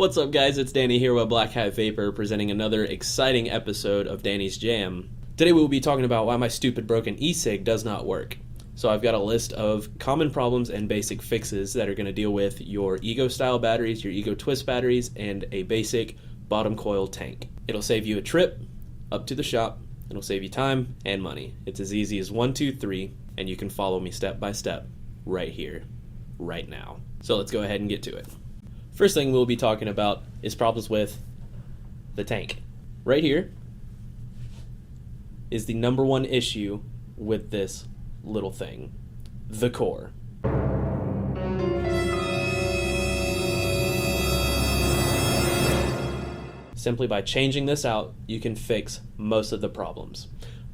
What's up, guys? It's Danny here with Blackhat Vapor, presenting another exciting episode of Danny's Jam. Today we will be talking about why my stupid broken e-cig does not work. So I've got a list of common problems and basic fixes that are going to deal with your Ego style batteries, your Ego twist batteries, and a basic bottom coil tank. It'll save you a trip up to the shop. It'll save you time and money. It's as easy as 1, 2, 3, and you can follow me step by step right here, right now. So let's go ahead and get to it. First thing we'll be talking about is problems with the tank. Right here is the number one issue with this little thing, the core. Simply by changing this out, you can fix most of the problems.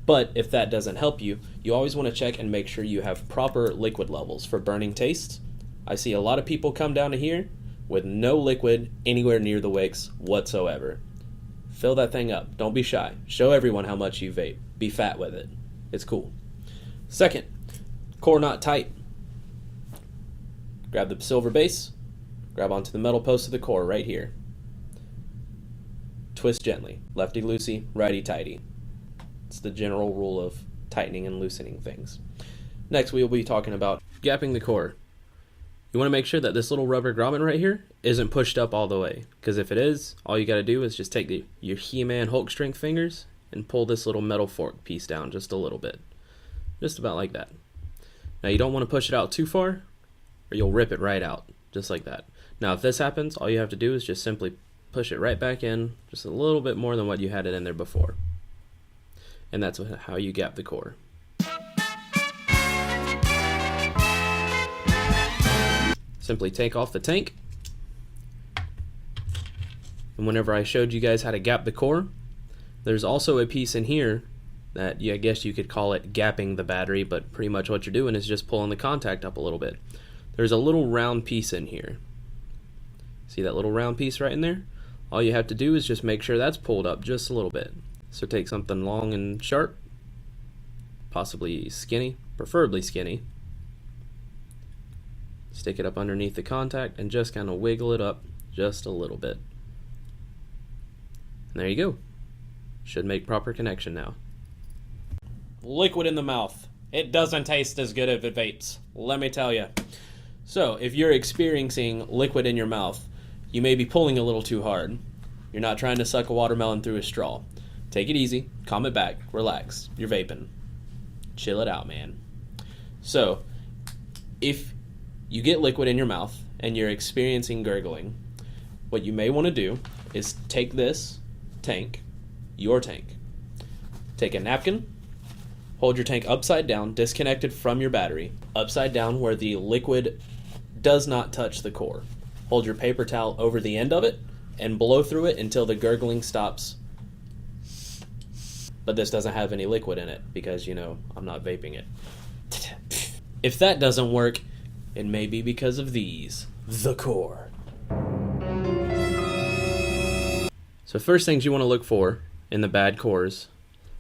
But if that doesn't help you, you always want to check and make sure you have proper liquid levels for burning tastes. I see a lot of people come down to here with no liquid anywhere near the wicks whatsoever. Fill that thing up. Don't be shy. Show everyone how much you vape. Be fat with it. It's cool. Second, core not tight. Grab the silver base, grab onto the metal post of the core right here. Twist gently. Lefty loosey, righty tighty. It's the general rule of tightening and loosening things. Next, we will be talking about gapping the core. You want to make sure that this little rubber grommet right here isn't pushed up all the way, because if it is, all you got to do is just take your He-Man Hulk strength fingers and pull this little metal fork piece down just a little bit. Just about like that. Now you don't want to push it out too far, or you'll rip it right out, just like that. Now if this happens, all you have to do is just simply push it right back in, just a little bit more than what you had it in there before. And that's how you gap the core. Simply take off the tank. And whenever I showed you guys how to gap the core, there's also a piece in here that I guess you could call it gapping the battery, but pretty much what you're doing is just pulling the contact up a little bit. There's a little round piece in here. See that little round piece right in there? All you have to do is just make sure that's pulled up just a little bit. So take something long and sharp, possibly skinny, preferably skinny. Stick it up underneath the contact and just kind of wiggle it up just a little bit. And there you go. Should make proper connection now. Liquid in the mouth. It doesn't taste as good if it vapes, let me tell you. So if you're experiencing liquid in your mouth, you may be pulling a little too hard. You're not trying to suck a watermelon through a straw. Take it easy, calm it back, relax. You're vaping. Chill it out, man. So if you get liquid in your mouth and you're experiencing gurgling, what you may want to do is take this tank, your tank, take a napkin, hold your tank upside down, disconnected from your battery, upside down where the liquid does not touch the core. Hold your paper towel over the end of it and blow through it until the gurgling stops. But this doesn't have any liquid in it because, you know, I'm not vaping it. If that doesn't work, it may be because of these, the core. So first things you want to look for in the bad cores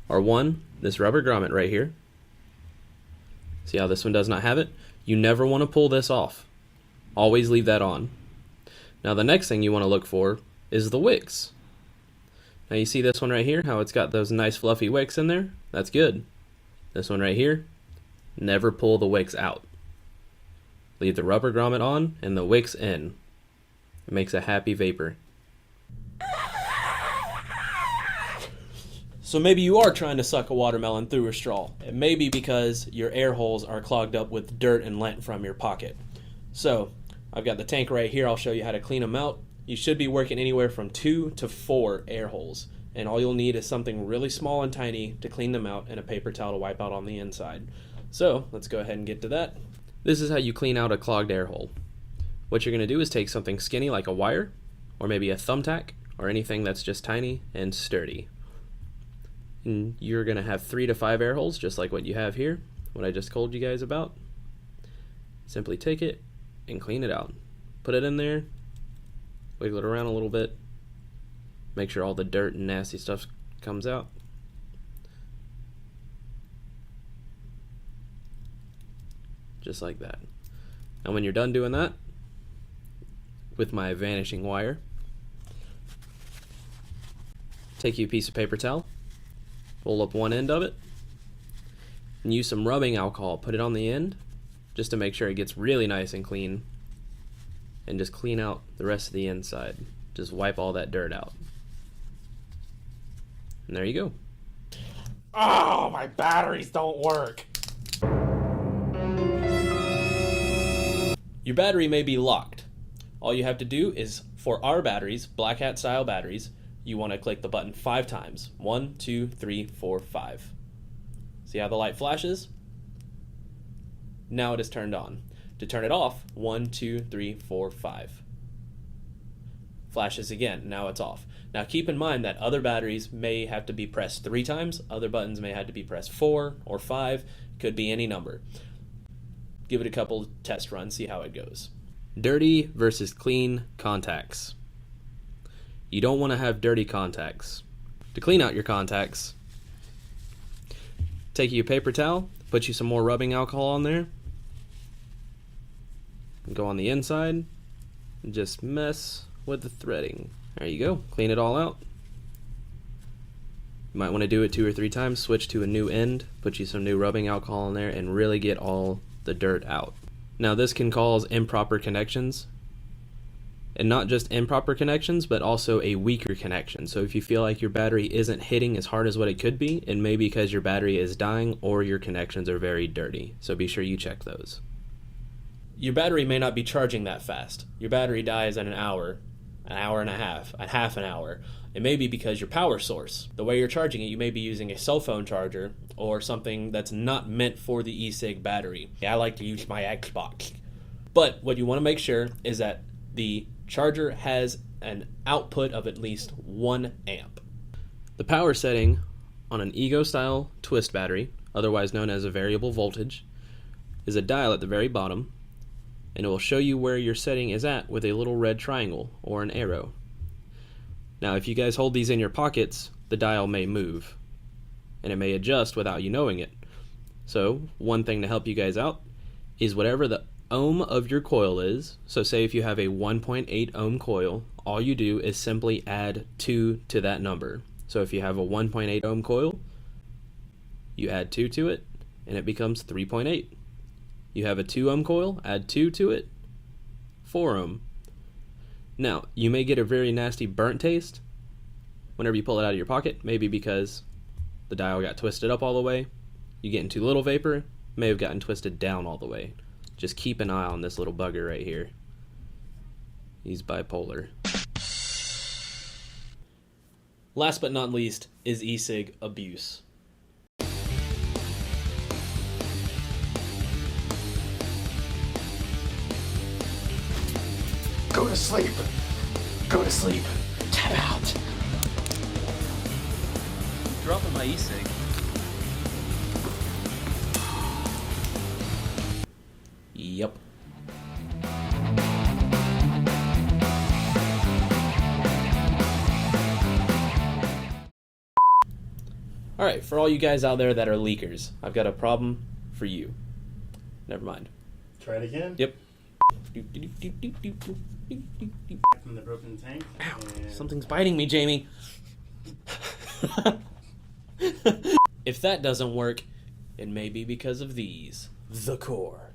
are, one, this rubber grommet right here. See how this one does not have it? You never want to pull this off. Always leave that on. Now the next thing you want to look for is the wicks. Now you see this one right here, how it's got those nice fluffy wicks in there? That's good. This one right here, never pull the wicks out. Leave the rubber grommet on and the wicks in. It makes a happy vapor. So maybe you are trying to suck a watermelon through a straw. It may be because your air holes are clogged up with dirt and lint from your pocket. So I've got the tank right here. I'll show you how to clean them out. You should be working anywhere from 2 to 4 air holes. And all you'll need is something really small and tiny to clean them out and a paper towel to wipe out on the inside. So let's go ahead and get to that. This is how you clean out a clogged air hole. What you're going to do is take something skinny like a wire, or maybe a thumbtack, or anything that's just tiny and sturdy. And you're going to have 3 to 5 air holes, just like what you have here, what I just told you guys about. Simply take it and clean it out. Put it in there, wiggle it around a little bit, make sure all the dirt and nasty stuff comes out. Just like that. And when you're done doing that, with my vanishing wire, take you a piece of paper towel, roll up one end of it, and use some rubbing alcohol. Put it on the end just to make sure it gets really nice and clean, and just clean out the rest of the inside. Just wipe all that dirt out. And there you go. Oh, my batteries don't work. Your battery may be locked. All you have to do is, for our batteries, Blackhat style batteries, you want to click the button 5 times. 1, 2, 3, 4, 5. See how the light flashes? Now it is turned on. To turn it off, 1, 2, 3, 4, 5. Flashes again, now it's off. Now keep in mind that other batteries may have to be pressed 3 times, other buttons may have to be pressed 4 or 5, could be any number. Give it a couple test runs, see how it goes. Dirty versus clean contacts. You don't want to have dirty contacts. To clean out your contacts, take you a paper towel, put you some more rubbing alcohol on there, and go on the inside, and just mess with the threading. There you go, clean it all out. You might want to do it 2 or 3 times, switch to a new end, put you some new rubbing alcohol in there, and really get all the dirt out. Now this can cause improper connections, and not just improper connections, but also a weaker connection. So if you feel like your battery isn't hitting as hard as what it could be, it may be because your battery is dying or your connections are very dirty. So be sure you check those. Your battery may not be charging that fast. Your battery dies in an hour and a half an hour. It may be because your power source, the way you're charging it, you may be using a cell phone charger or something that's not meant for the e-cig battery. I like to use my Xbox. But what you want to make sure is that the charger has an output of at least 1 amp. The power setting on an Ego style twist battery, otherwise known as a variable voltage, is a dial at the very bottom, and it will show you where your setting is at with a little red triangle or an arrow. Now if you guys hold these in your pockets, the dial may move, and it may adjust without you knowing it. So one thing to help you guys out is whatever the ohm of your coil is. So say if you have a 1.8 ohm coil, all you do is simply add 2 to that number. So if you have a 1.8 ohm coil, you add 2 to it, and it becomes 3.8. You have a 2 ohm coil, add 2 to it, 4 ohm. Now, you may get a very nasty burnt taste whenever you pull it out of your pocket, maybe because the dial got twisted up all the way. You get into little vapor, may have gotten twisted down all the way. Just keep an eye on this little bugger right here. He's bipolar. Last but not least is e-cig abuse. Go to sleep. Go to sleep. Tap out. Dropping my e-cig. Yep. Alright, for all you guys out there that are leakers, I've got a problem for you. Never mind. Try it again. Yep. From the broken tank. Ow, something's biting me, Jamie. If that doesn't work, it may be because of these. The core.